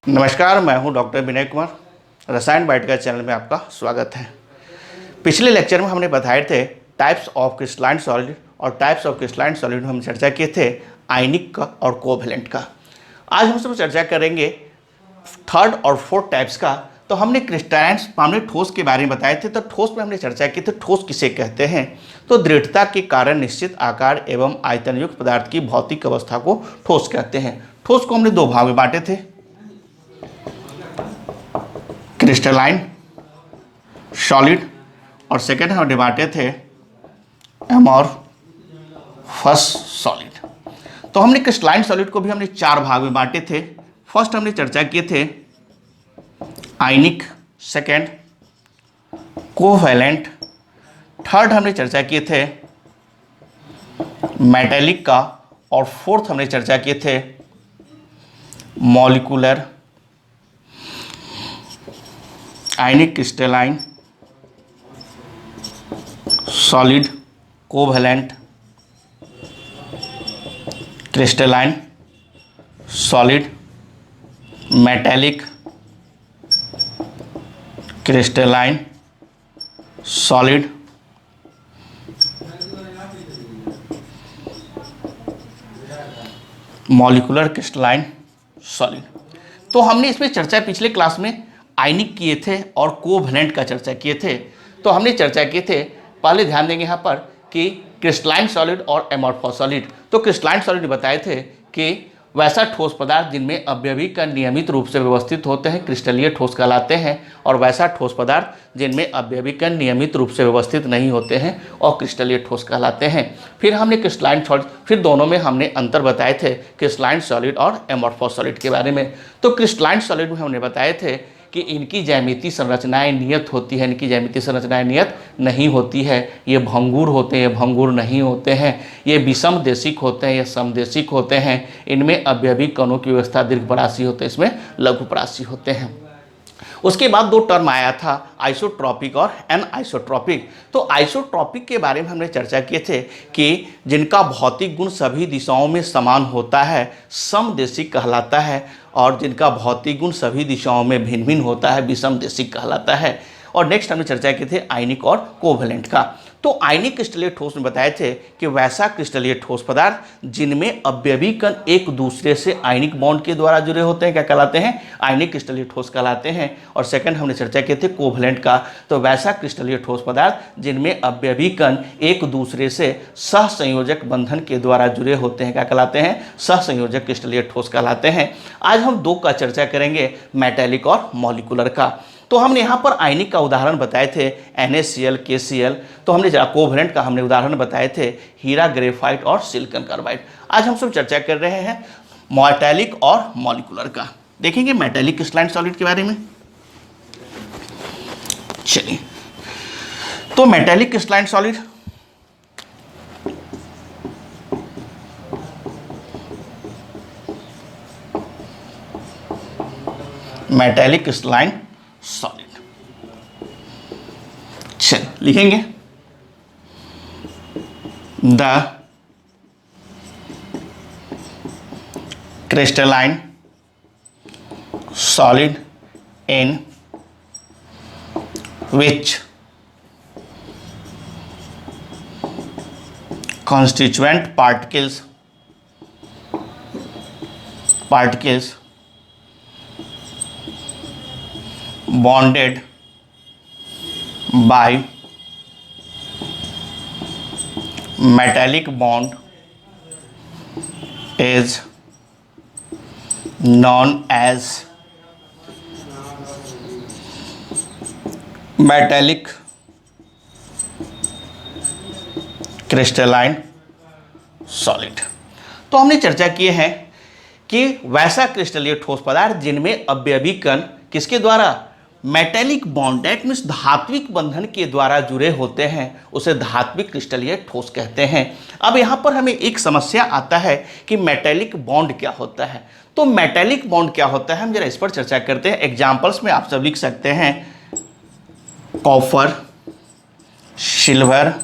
नमस्कार, मैं हूं डॉक्टर विनय कुमार। रसायन बायोटिका चैनल में आपका स्वागत है। पिछले लेक्चर में हमने बताए थे टाइप्स ऑफ क्रिस्टलाइन सॉलिड और टाइप्स ऑफ क्रिस्टलाइन सॉलिड में हम चर्चा किए थे आयनिक का और कोवैलेंट का। आज हम सब चर्चा करेंगे थर्ड और फोर्थ टाइप्स का। तो हमने हमने ठोस के बारे में बताए थे। तो ठोस में हमने चर्चा की थी ठोस किसे कहते हैं। तो दृढ़ता के कारण निश्चित आकार एवं आयतन युक्त पदार्थ की भौतिक अवस्था को ठोस कहते हैं। ठोस को हमने दो भाग में बांटे थे, क्रिस्टलाइन सॉलिड और सेकेंड हमने बांटे थे एमॉर्फस सॉलिड। तो हमने क्रिस्टलाइन सॉलिड को भी हमने चार भाग में बांटे थे। फर्स्ट हमने चर्चा किए थे आयनिक, सेकेंड कोवैलेंट, थर्ड हमने चर्चा किए थे मेटेलिक का और फोर्थ हमने चर्चा किए थे molecular. Ionic, crystalline solid, covalent, crystalline solid, metallic, crystalline solid, molecular crystalline solid. तो हमने इसमें चर्चा पिछले क्लास में आयनिक किए थे और कोवैलेंट का चर्चा किए थे। तो हमने चर्चा किए थे, पहले ध्यान देंगे यहाँ पर कि क्रिस्टलाइन सॉलिड और एमॉर्फस सॉलिड। तो क्रिस्टलाइन सॉलिड बताए थे कि वैसा ठोस पदार्थ जिनमें अवयवी कण नियमित रूप से व्यवस्थित होते हैं क्रिस्टलीय ठोस कहलाते हैं, और वैसा ठोस पदार्थ जिनमें अवयवी कण नियमित रूप से व्यवस्थित नहीं होते हैं और क्रिस्टलीय ठोस कहलाते हैं। फिर हमने क्रिस्टलाइन सॉलिड, फिर दोनों में हमने अंतर बताए थे क्रिस्टलाइन सॉलिड और एमॉर्फस सॉलिड के बारे में। तो क्रिस्टलाइन सॉलिड में हमने बताए थे कि इनकी ज्यामितीय संरचनाएं नियत होती है, इनकी ज्यामितीय संरचनाएं नियत नहीं होती है। ये भंगुर होते हैं, ये भंगुर नहीं होते हैं। ये विषम देशिक होते हैं, ये समदेशिक होते हैं। इनमें अवयवी कणों की व्यवस्था दीर्घपरासी होते हैं, इसमें लघुपरासी होते हैं। उसके बाद दो टर्म आया था, आइसोट्रॉपिक और एनआइसोट्रॉपिक। तो आइसोट्रॉपिक के बारे में हमने चर्चा किए थे कि जिनका भौतिक गुण सभी दिशाओं में समान होता है समदेशिक कहलाता है, और जिनका भौतिक गुण सभी दिशाओं में भिन्न भिन्न होता है विषमदेशिक कहलाता है। और नेक्स्ट हमने चर्चा की थी आयनिक और कोवैलेंट का। तो आयनिक क्रिस्टलीय ठोस में बताए थे कि वैसा क्रिस्टलीय ठोस पदार्थ जिनमें अवयवी कण एक दूसरे से आयनिक बॉन्ड के द्वारा जुड़े होते हैं क्या कहलाते हैं, आयनिक क्रिस्टलीय ठोस कहलाते हैं। और सेकंड हमने चर्चा किए थे कोवैलेंट का। तो वैसा क्रिस्टलीय ठोस पदार्थ जिनमें अवयवी कण एक दूसरे से सहसंयोजक बंधन के द्वारा जुड़े होते हैं क्या कहलाते हैं, सहसंयोजक क्रिस्टलीय ठोस कहलाते हैं। आज हम दो का चर्चा करेंगे, मेटेलिक और मॉलिक्यूलर का। तो हमने यहाँ पर आयनिक का उदाहरण बताए थे NaCl, KCl। तो हमने कोवैलेंट का हमने उदाहरण बताए थे हीरा, ग्रेफाइट और सिलिकॉन कार्बाइड। आज हम सब चर्चा कर रहे हैं मेटेलिक और मॉलिक्यूलर का। देखेंगे मेटेलिक क्रिस्टलाइन सॉलिड के बारे में। चलिए, तो metallic crystalline solid metallic crystalline solid, चल लिखेंगे the crystalline solid in which constituent particles bonded by metallic bond is known as metallic crystalline solid. तो हमने चर्चा किए हैं कि वैसा क्रिस्टलीय ठोस पदार्थ जिनमें अवयवी कण किसके द्वारा, मेटेलिक बॉन्ड, दैट मीन्स धात्विक बंधन के द्वारा जुड़े होते हैं, उसे धात्विक क्रिस्टलीय ठोस कहते हैं। अब यहाँ पर हमें एक समस्या आता है कि मेटेलिक बॉन्ड क्या होता है। तो मेटेलिक बॉन्ड क्या होता है, हम जरा इस पर चर्चा करते हैं। एग्जाम्पल्स में आप सब लिख सकते हैं कॉपर, सिल्वर,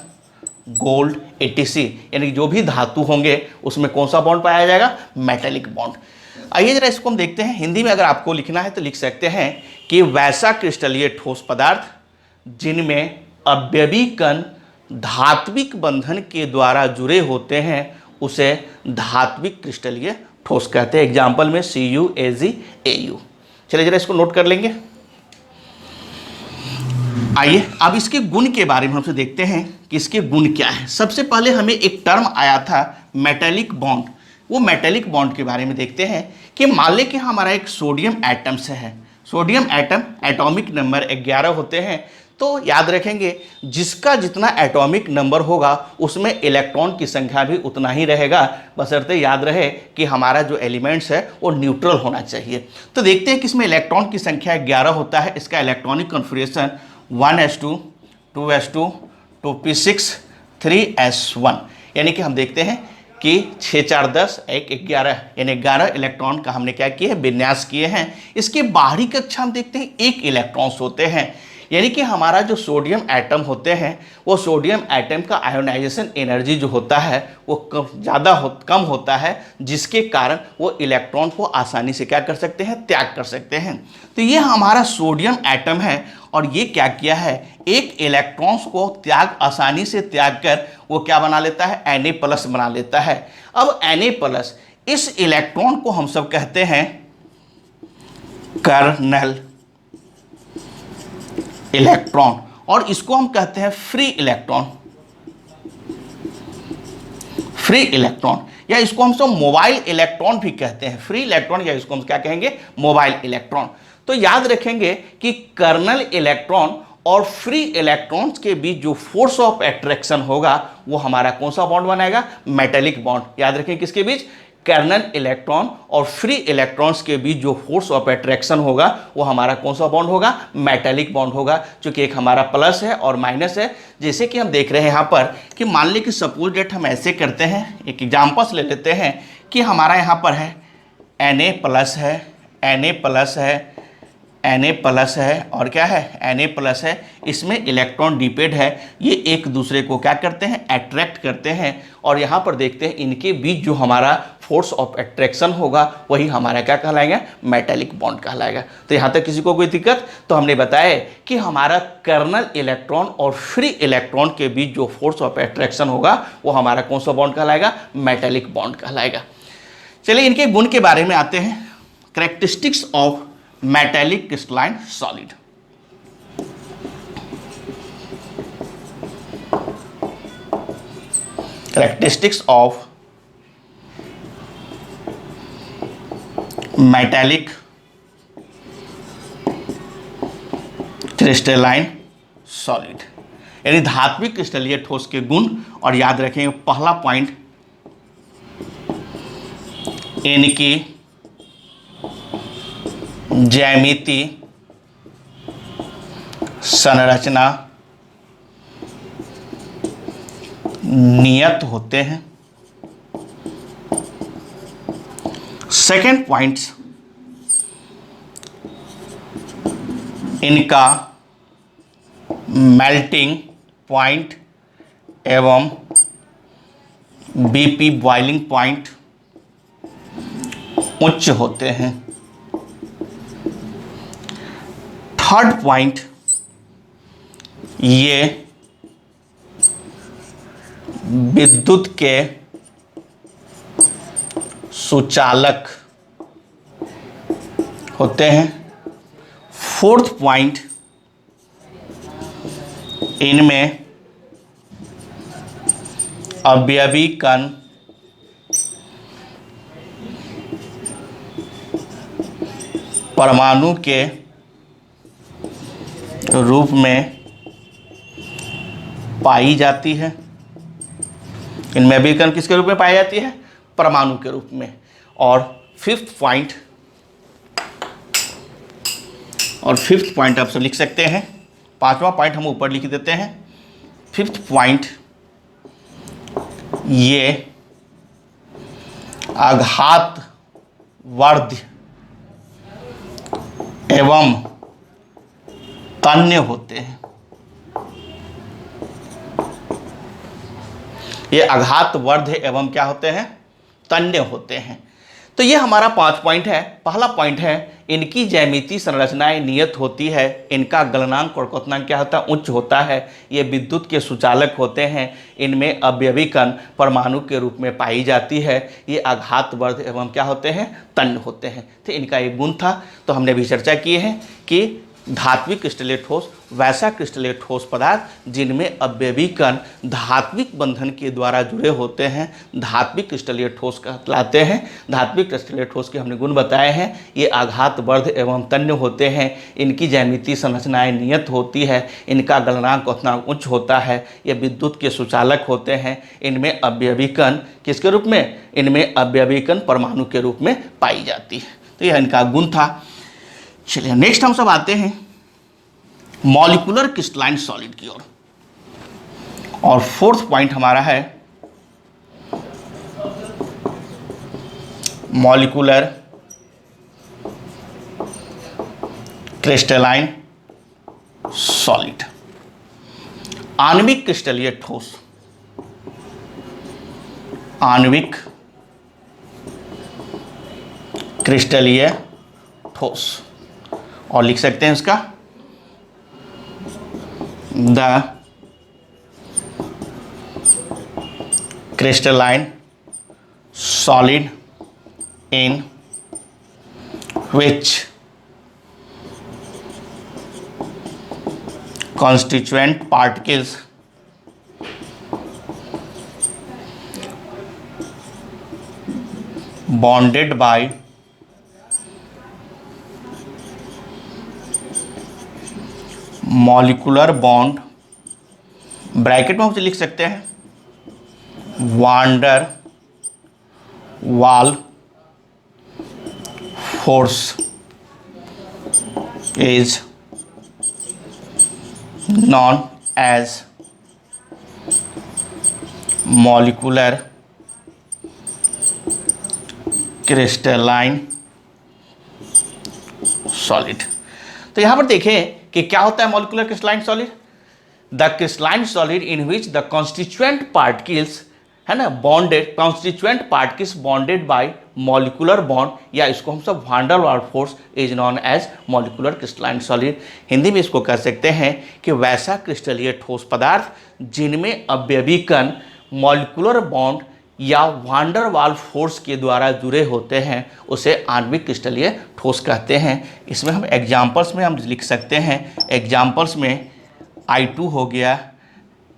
गोल्ड etc, यानी जो भी धातु होंगे उसमें कौन सा बॉन्ड पाया जाएगा, मेटेलिक बॉन्ड। आइए जरा इसको हम देखते हैं। हिंदी में अगर आपको लिखना है तो लिख सकते हैं कि वैसा क्रिस्टलीय ठोस पदार्थ जिनमें अवयवी कण धात्विक बंधन के द्वारा जुड़े होते हैं उसे धात्विक क्रिस्टलीय ठोस कहते हैं। एग्जाम्पल में CuAgAu। चलिए जरा इसको नोट कर लेंगे। आइए अब इसके गुण के बारे में हमसे देखते हैं कि इसके गुण क्या है। सबसे पहले हमें एक टर्म आया था मेटेलिक बॉन्ड। वो मेटेलिक बॉन्ड के बारे में देखते हैं कि मान लें कि हमारा एक सोडियम एटम से है। सोडियम एटम एटॉमिक नंबर 11 होते हैं। तो याद रखेंगे जिसका जितना एटॉमिक नंबर होगा उसमें इलेक्ट्रॉन की संख्या भी उतना ही रहेगा, बशर्ते याद रहे कि हमारा जो एलिमेंट्स है वो न्यूट्रल होना चाहिए। तो देखते हैं कि इसमें इलेक्ट्रॉन की संख्या 11 होता है। इसका electronic configuration 1s2 2s2 2p6 3s1, यानी कि हम देखते हैं कि 6 4 10 1 11, यानी 11 इलेक्ट्रॉन का हमने क्या किया है, विन्यास किए हैं। इसके बाहरी कक्षा हम देखते हैं 1 इलेक्ट्रॉन्स होते हैं, यानी कि हमारा जो सोडियम एटम होते हैं वो सोडियम एटम का आयोनाइजेशन एनर्जी जो होता है वो कम होता है, जिसके कारण वो इलेक्ट्रॉन को आसानी से क्या कर सकते हैं, त्याग कर सकते हैं। तो ये हमारा सोडियम एटम है और ये क्या किया है, एक इलेक्ट्रॉन्स को आसानी से त्याग कर वो क्या बना लेता है, Na+ बना लेता है। अब Na+ इस इलेक्ट्रॉन को हम सब कहते हैं कर्नल इलेक्ट्रॉन, और इसको हम कहते हैं फ्री इलेक्ट्रॉन। फ्री इलेक्ट्रॉन या इसको हम सब मोबाइल इलेक्ट्रॉन भी कहते हैं। फ्री इलेक्ट्रॉन या इसको हम क्या कहेंगे, मोबाइल इलेक्ट्रॉन। तो याद रखेंगे कि कर्नल इलेक्ट्रॉन और फ्री इलेक्ट्रॉन्स के बीच जो फोर्स ऑफ अट्रैक्शन होगा वो हमारा कौन सा बॉन्ड बनाएगा, मेटेलिक बॉन्ड। याद रखें किसके बीच, कर्नल इलेक्ट्रॉन और फ्री इलेक्ट्रॉन्स के बीच जो फोर्स ऑफ अट्रैक्शन होगा वो हमारा कौन सा बॉन्ड होगा, मेटेलिक बॉन्ड होगा। क्योंकि एक हमारा प्लस है और माइनस है। जैसे कि हम देख रहे हैं यहाँ पर कि मान ली कि सपोज डेट हम ऐसे करते हैं, एक एग्जाम्पल्स ले लेते हैं कि हमारा यहाँ पर है Na+ है, Na+ है और क्या है, Na+ है। इसमें इलेक्ट्रॉन डिपेड है, ये एक दूसरे को क्या करते हैं, अट्रैक्ट करते हैं। और यहाँ पर देखते हैं इनके बीच जो हमारा फोर्स ऑफ अट्रैक्शन होगा वही हमारा क्या कहलाएगा, मेटेलिक बॉन्ड कहलाएगा। तो यहाँ तक किसी को कोई दिक्कत, तो हमने बताया कि हमारा कर्नल इलेक्ट्रॉन और फ्री इलेक्ट्रॉन के बीच जो फोर्स ऑफ अट्रैक्शन होगा वो हमारा कौन सा बॉन्ड कहलाएगा, मेटेलिक बॉन्ड कहलाएगा। चलिए इनके गुण के बारे में आते हैं। Characteristics of metallic crystalline solid। Characteristics of metallic crystalline solid, यानी धात्विक क्रिस्टलीय ठोस के गुण। और याद रखेंगे पहला पॉइंट, इनकी ज्यामिति संरचना नियत होते हैं। सेकेंड पॉइंट, इनका मेल्टिंग पॉइंट एवं BP बॉइलिंग पॉइंट उच्च होते हैं। थर्ड पॉइंट, ये विद्युत के सुचालक होते हैं। फोर्थ पॉइंट, इनमें अवयवी कण परमाणु के रूप में पाई जाती है। इनमें अवयवी कण किसके रूप में पाई जाती है, परमाणु के रूप में। और फिफ्थ पॉइंट आप सब लिख सकते हैं। पांचवा पॉइंट हम ऊपर लिख देते हैं। फिफ्थ पॉइंट, ये आघातवर्ध एवं तन्य होते हैं। ये आघातवर्ध एवं क्या होते हैं, तन्य होते हैं। तो ये हमारा 5 पॉइंट है। पहला पॉइंट है इनकी ज्यामितीय संरचनाएं नियत होती है, इनका गलनांक और क्वथनांक क्या होता है, उच्च होता है, ये विद्युत के सुचालक होते हैं, इनमें अवयवी कण परमाणु के रूप में पाई जाती है, ये आघातवर्ध एवं क्या होते हैं, तन्य होते हैं। तो इनका एक गुण था। तो हमने भी चर्चा की है कि धात्विक क्रिस्टलीय ठोस वैसा क्रिस्टलीय ठोस पदार्थ जिनमें अवयवी कण धात्विक बंधन के द्वारा जुड़े होते हैं, धात्विक क्रिस्टलीय ठोस कहलाते हैं। धात्विक क्रिस्टलीय ठोस के हमने गुण बताए हैं, ये आघातवर्ध एवं तन्य होते हैं, इनकी ज्यामितीय संरचनाएं नियत होती है, इनका गलनांक क्वथनांक उच्च होता है, ये विद्युत के सुचालक होते हैं, इनमें अवयवी कण किसके रूप में, इनमें अवयवी कण परमाणु के रूप में पाई जाती है। तो यह इनका गुण था। चलिए नेक्स्ट हम सब आते हैं मॉलिक्यूलर क्रिस्टलाइन सॉलिड की ओर, और फोर्थ पॉइंट हमारा है मॉलिक्यूलर क्रिस्टलाइन सॉलिड, आणविक क्रिस्टलीय ठोस, आणविक क्रिस्टलीय ठोस, और लिख सकते हैं इसका the crystalline solid in which constituent particles bonded by molecular bond, bracket में हम लिख सकते हैं van der Waals force is known as molecular crystalline solid. तो यहां पर देखें कि क्या होता है molecular crystalline solid, the crystalline solid in which the constituent particles है ना bonded, constituent particles bonded by molecular bond, या इसको हम सब van der Waals force is known as molecular crystalline solid. Hindi में इसको कह सकते हैं कि वैसा क्रिस्टलीय ठोस पदार्थ जिनमें अवयवी कण मॉलिक्यूलर बॉन्ड या वांडर वाल फोर्स के द्वारा जुड़े होते हैं, उसे आणविक क्रिस्टलीय ठोस कहते हैं। इसमें हम एग्जाम्पल्स में हम लिख सकते हैं, एग्जाम्पल्स में I2 हो गया,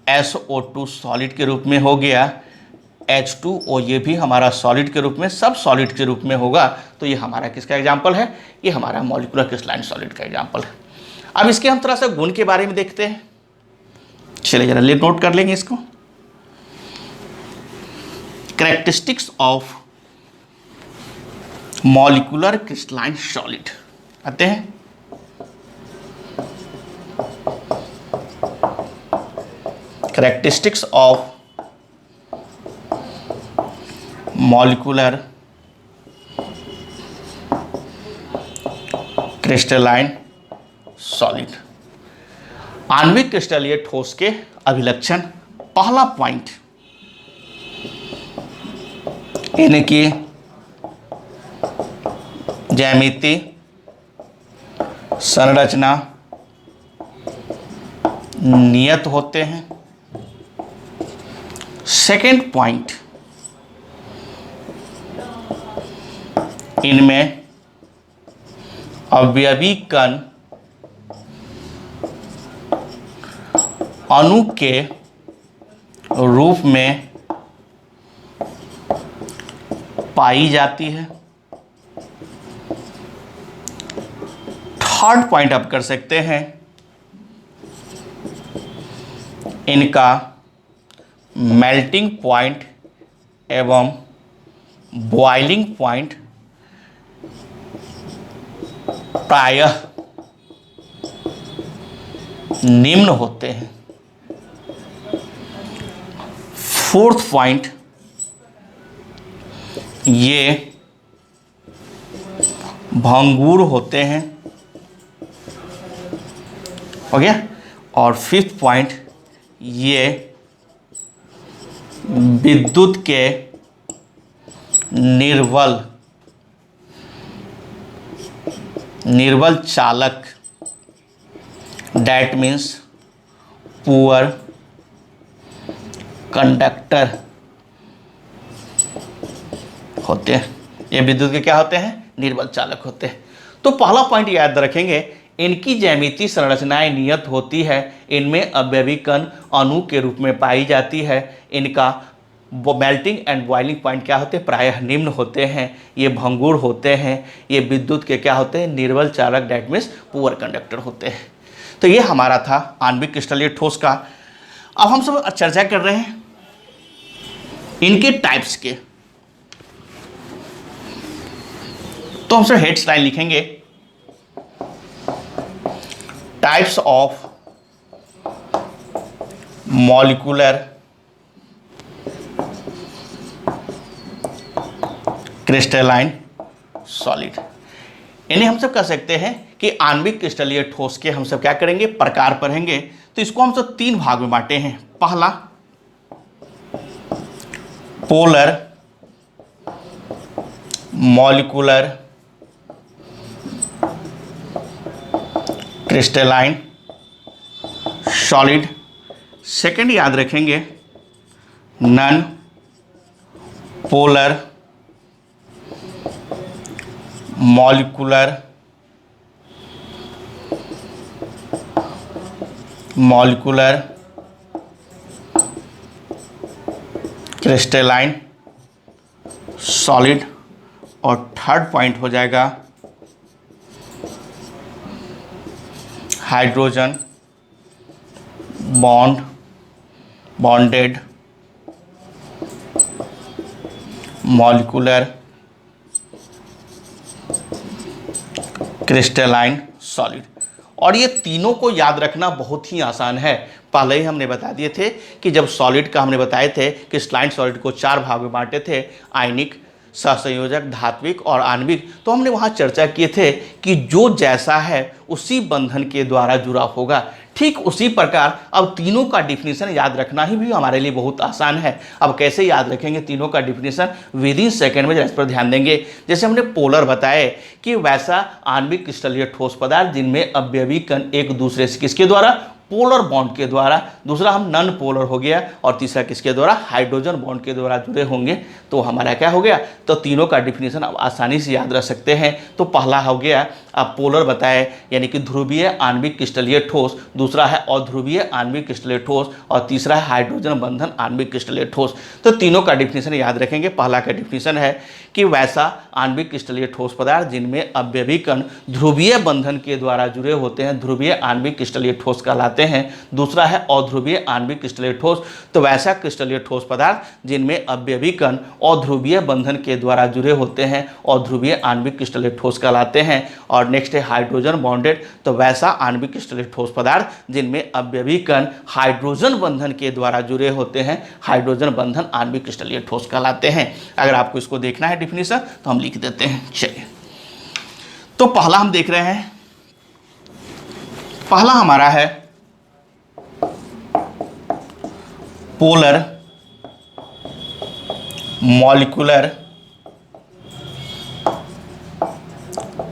SO2 सॉलिड के रूप में हो गया, H2O ये भी हमारा सॉलिड के रूप में, सब सॉलिड के रूप में होगा। तो ये हमारा किसका एग्जाम्पल है, ये हमारा मॉलिक्यूलर क्रिस्टलाइन सॉलिड का एग्जाम्पल है। अब इसके हम थोड़ा सा गुण के बारे में देखते हैं। चलिए जरा नोट कर लेंगे इसको। Characteristics of molecular crystalline solid आते हैं। Characteristics of molecular crystalline solid, आणविक क्रिस्टलीय ठोस के अभिलक्षण। पहला पॉइंट, इनकी ज्यामिति संरचना नियत होते हैं। सेकंड पॉइंट, इनमें अवयवी कण अणु के रूप में पाई जाती है। थर्ड पॉइंट आप कर सकते हैं, इनका मेल्टिंग पॉइंट एवं बॉइलिंग पॉइंट प्रायः निम्न होते हैं। फोर्थ पॉइंट, ये भंगुर होते हैं, हो गया। और फिफ्थ पॉइंट, ये विद्युत के निर्बल निर्बल चालक, डैट मीन्स पुअर कंडक्टर होते हैं। ये विद्युत के क्या होते हैं? निर्बल चालक होते हैं। तो पहला पॉइंट याद रखेंगे, इनकी ज्यामितीय संरचनाएं नियत होती है, इनमें अवयवी कण अणु के रूप में पाई जाती है, इनका मेल्टिंग एंड बॉइलिंग पॉइंट क्या होते हैं? प्रायः निम्न होते हैं, ये भंगुर होते हैं, ये विद्युत के क्या होते हैं? निर्बल चालक, डैट मीन्स पुअर कंडक्टर होते हैं। तो ये हमारा था आणविक क्रिस्टलीय ठोस का। अब हम सब चर्चा कर रहे हैं इनके टाइप्स के। तो हम सब हेडलाइन लिखेंगे, types of molecular crystalline solid. इन्हें हम सब कह सकते हैं कि आणविक क्रिस्टलीय ठोस के हम सब क्या करेंगे? प्रकार पढ़ेंगे। तो इसको हम सब 3 भाग में बांटे हैं। पहला polar molecular crystalline solid. Second याद रखेंगे, non polar molecular crystalline solid. और थर्ड पॉइंट हो जाएगा hydrogen bonded molecular crystalline solid. और ये तीनों को याद रखना बहुत ही आसान है। पहले ही हमने बता दिए थे कि जब सॉलिड का हमने बताए थे कि क्रिस्टलाइन सॉलिड को 4 भाग में बांटे थे, आयनिक, सहसंयोजक, धात्विक और आणविक। तो हमने वहाँ चर्चा किए थे कि जो जैसा है उसी बंधन के द्वारा जुड़ा होगा। ठीक उसी प्रकार अब तीनों का डिफिनीशन याद रखना ही भी हमारे लिए बहुत आसान है। अब कैसे याद रखेंगे तीनों का डिफिनीशन? विद इन सेकेंड में इस पर ध्यान देंगे। जैसे हमने पोलर बताए कि वैसा आणविक क्रिस्टलीय ठोस पदार्थ जिनमें अवयवी कण एक दूसरे से किसके द्वारा? पोलर बॉन्ड के द्वारा। दूसरा हम नॉन पोलर हो गया, और तीसरा किसके द्वारा? हाइड्रोजन बॉन्ड के द्वारा जुड़े होंगे। तो हमारा क्या हो गया? तो तीनों का डिफिनीशन अब आसानी से याद रख सकते हैं। तो पहला हो गया अब पोलर बताए, यानी कि ध्रुवीय आणविक क्रिस्टलीय ठोस, दूसरा है अध्रुवीय आणविक क्रिस्टलीय ठोस, और तीसरा है हाइड्रोजन बंधन आणविक क्रिस्टलीय ठोस। तो तीनों का डिफिनीशन याद रखेंगे। पहला का डिफिनीशन है कि वैसा आणविक क्रिस्टलीय ठोस पदार्थ जिनमें अवयवी कण ध्रुवीय बंधन के द्वारा जुड़े होते हैं, ध्रुवीय आणविक क्रिस्टलीय ठोस कहलाते हैं। दूसरा है अध्रुवीय आणविक क्रिस्टलीय ठोस, तो वैसा क्रिस्टलीय ठोस पदार्थ जिनमें अवयवी कण अध्रुवीय बंधन के द्वारा जुड़े होते हैं, अध्रुवीय आणविक क्रिस्टलीय ठोस कहलाते हैं। और नेक्स्ट है हाइड्रोजन बॉन्डेड, तो वैसा आणविक क्रिस्टलीय ठोस पदार्थ जिनमें अवयवी कण हाइड्रोजन बंधन के द्वारा जुड़े होते हैं, हाइड्रोजन बंधन आणविक क्रिस्टलीय ठोस कहलाते हैं। अगर आपको इसको देखना है डिफिनीशन तो हम लिख देते हैं। चलिए, तो पहला हम देख रहे हैं, पहला हमारा है पोलर मॉलिक्यूलर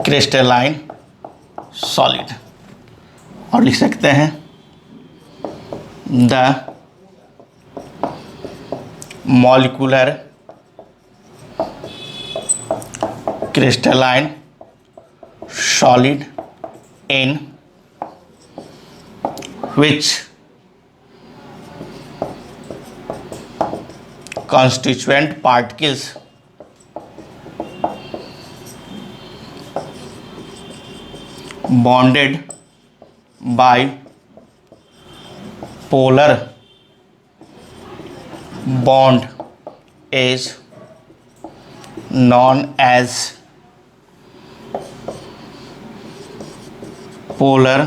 क्रिस्टलाइन सॉलिड, और लिख सकते हैं the molecular crystalline solid in which constituent particles bonded by polar bond is known as polar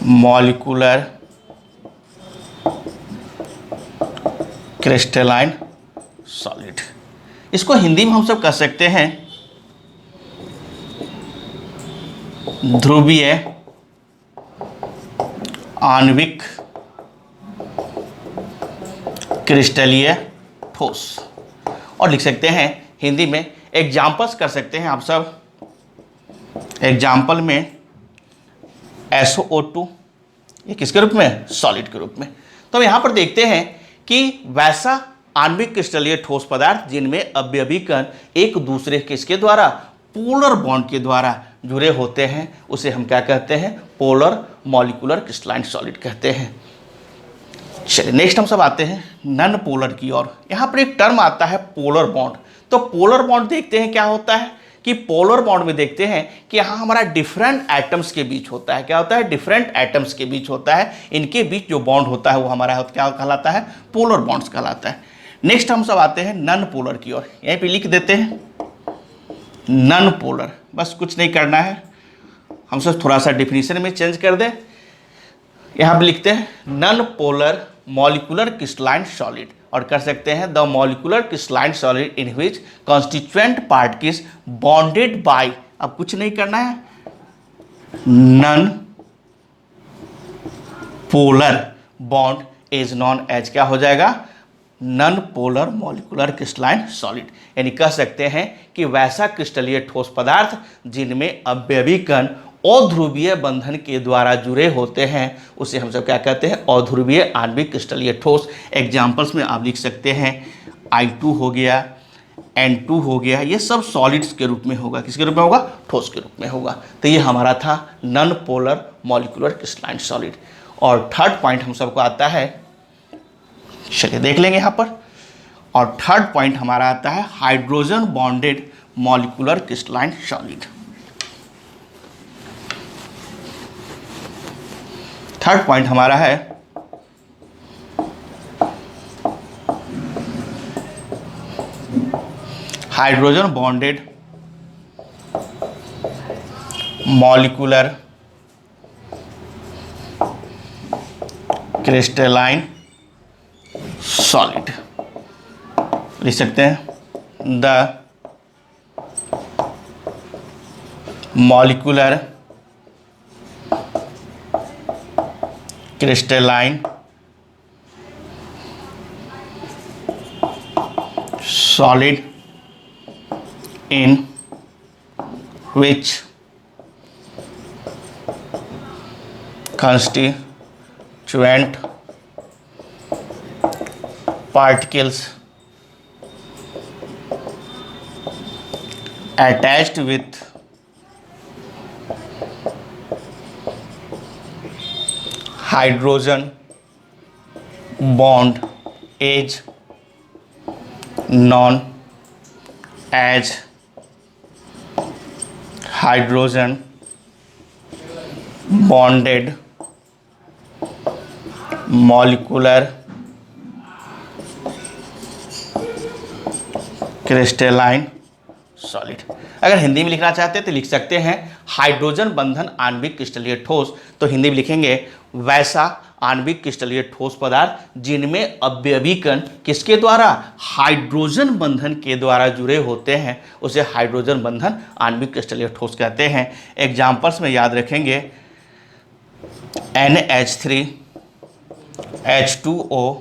molecular crystalline solid. इसको हिंदी में हम सब कह सकते हैं ध्रुवीय आणविक क्रिस्टलीय ठोस, और लिख सकते हैं हिंदी में एग्जाम्पल्स कर सकते हैं आप सब। एग्जाम्पल में SO2 ये किसके रूप में, सॉलिड के रूप में। तो हम यहाँ पर देखते हैं कि वैसा आणविक क्रिस्टलीय ठोस पदार्थ जिनमें अवयवी कण एक दूसरे के इसके द्वारा पोलर बॉन्ड के द्वारा जुड़े होते हैं उसे हम क्या कहते हैं, पोलर मॉलिक्यूलर क्रिस्टलाइन सॉलिड कहते हैं। चलिए नेक्स्ट हम सब आते हैं नन पोलर की ओर। यहाँ पर एक टर्म आता है पोलर बॉन्ड। तो पोलर बॉन्ड देखते हैं क्या होता है कि पोलर बॉन्ड में देखते हैं कि यहाँ हमारा डिफरेंट एटम्स के बीच होता है, क्या होता है, डिफरेंट एटम्स के बीच होता है, इनके बीच जो बॉन्ड होता है वो हमारा क्या कहलाता है, पोलर बॉन्ड्स कहलाता है। नेक्स्ट हम सब आते हैं नन पोलर की ओर। यहीं पे लिख देते हैं नन पोलर, बस कुछ नहीं करना है, हम सब थोड़ा सा डिफिनीशन में चेंज कर दें। यहाँ पे लिखते हैं non polar molecular crystalline solid, और कर सकते हैं the molecular crystalline solid in which constituent particles bonded by, अब कुछ नहीं करना है, non polar bond is known as, क्या हो जाएगा, non polar molecular crystalline solid. यानी कह सकते हैं कि वैसा क्रिस्टलीय ठोस पदार्थ जिनमें अवयवी कण अध्रुवीय बंधन के द्वारा जुड़े होते हैं उसे हम सब क्या कहते हैं, अध्रुवीय आणविक क्रिस्टलीय ठोस। एग्जाम्पल्स में आप लिख सकते हैं I2 हो गया, N2 हो गया, ये सब सॉलिड्स के रूप में होगा, किसके रूप में होगा, ठोस के रूप में होगा। तो ये हमारा था non polar molecular crystalline solid. और थर्ड पॉइंट हम सबको आता है, चलिए देख लेंगे यहाँ पर, और थर्ड पॉइंट हमारा आता है hydrogen bonded molecular crystalline solid. Third point हमारा है hydrogen bonded molecular crystalline solid. लिख सकते हैं the molecular crystalline solid in which constituent particles attached with hydrogen bond is known as hydrogen bonded molecular crystalline solid. अगर हिंदी में लिखना चाहते हैं तो लिख सकते हैं हाइड्रोजन बंधन आणविक क्रिस्टलीय ठोस, तो हिंदी में लिखेंगे वैसा आणविक क्रिस्टलीय ठोस पदार्थ जिनमें अवयवी कण किसके द्वारा, हाइड्रोजन बंधन के द्वारा जुड़े होते हैं उसे हाइड्रोजन बंधन आणविक क्रिस्टलीय ठोस कहते हैं। एग्जाम्पल्स में याद रखेंगे NH3 H2O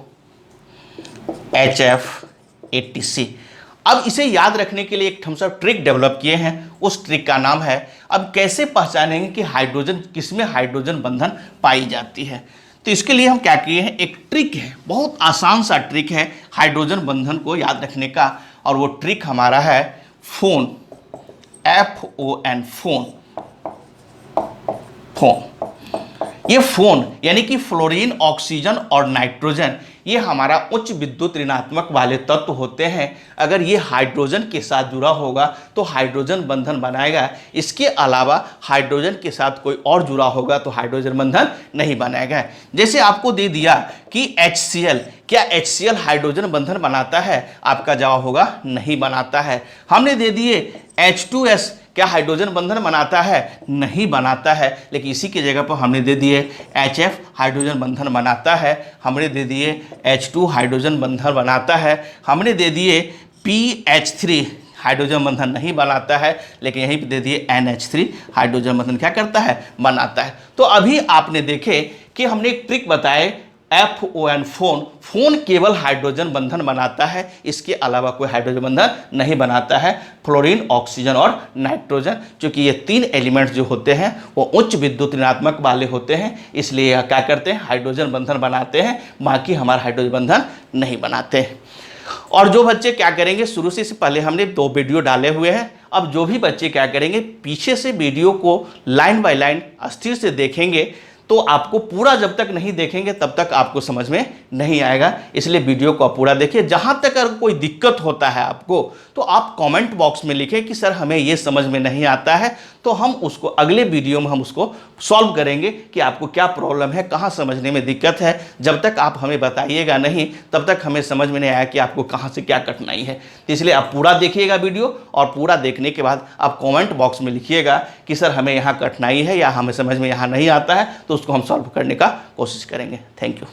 HF ATC। अब इसे याद रखने के लिए एक हम सब ट्रिक डेवलप किए हैं, उस ट्रिक का नाम है अब कैसे पहचानेंगे कि हाइड्रोजन किसमें हाइड्रोजन बंधन पाई जाती है। तो इसके लिए हम क्या किए हैं, एक ट्रिक है, बहुत आसान सा ट्रिक है हाइड्रोजन बंधन को याद रखने का, और वो ट्रिक हमारा है फोन, FON, फोन। फोन, ये फोन यानी कि फ्लोरीन, ऑक्सीजन और नाइट्रोजन, ये हमारा उच्च विद्युत ऋणात्मक वाले तत्व होते हैं। अगर ये हाइड्रोजन के साथ जुड़ा होगा तो हाइड्रोजन बंधन बनाएगा, इसके अलावा हाइड्रोजन के साथ कोई और जुड़ा होगा तो हाइड्रोजन बंधन नहीं बनाएगा। जैसे आपको दे दिया कि HCl, क्या HCl हाइड्रोजन बंधन बनाता है, आपका जवाब होगा नहीं बनाता है। हमने दे दिए H2S, क्या हाइड्रोजन बंधन बनाता है, नहीं बनाता है, लेकिन इसी की जगह पर हमने दे दिए HF हाइड्रोजन बंधन बनाता है, हमने दे दिए H2 हाइड्रोजन बंधन बनाता है, हमने दे दिए PH3 हाइड्रोजन बंधन नहीं बनाता है, लेकिन यहीं पे दे दिए NH3 हाइड्रोजन बंधन क्या करता है, बनाता है। तो अभी आपने देखे कि हमने एक ट्रिक बताए FON, फोन, फोन केवल हाइड्रोजन बंधन बनाता है, इसके अलावा कोई हाइड्रोजन बंधन नहीं बनाता है। फ्लोरीन, ऑक्सीजन और नाइट्रोजन, क्योंकि ये 3 एलिमेंट्स जो होते हैं वो उच्च विद्युत ऋणात्मक वाले होते हैं, इसलिए यह क्या करते हैं, हाइड्रोजन बंधन बनाते हैं, बाकी हमारा हाइड्रोजन बंधन नहीं बनाते हैं। और जो बच्चे क्या करेंगे, शुरू से पहले हमने 2 वीडियो डाले हुए हैं, अब जो भी बच्चे क्या करेंगे, पीछे से वीडियो को लाइन बाय लाइन अस्थिर से देखेंगे, तो आपको पूरा जब तक नहीं देखेंगे तब तक आपको समझ में नहीं आएगा, इसलिए वीडियो को पूरा देखिए। जहां तक अगर कोई दिक्कत होता है आपको, तो आप कमेंट बॉक्स में लिखें कि सर हमें ये समझ में नहीं आता है, तो हम उसको अगले वीडियो में हम उसको सॉल्व करेंगे कि आपको क्या प्रॉब्लम है, कहाँ समझने में दिक्कत है। जब तक आप हमें बताइएगा नहीं, तब तक हमें समझ में नहीं आया कि आपको कहाँ से क्या कठिनाई है। तो इसलिए आप पूरा देखिएगा वीडियो, और पूरा देखने के बाद आप कमेंट बॉक्स में लिखिएगा कि सर हमें यहाँ कठिनाई है या हमें समझ में यहाँ नहीं आता है, तो उसको हम सॉल्व करने का कोशिश करेंगे। Thank you.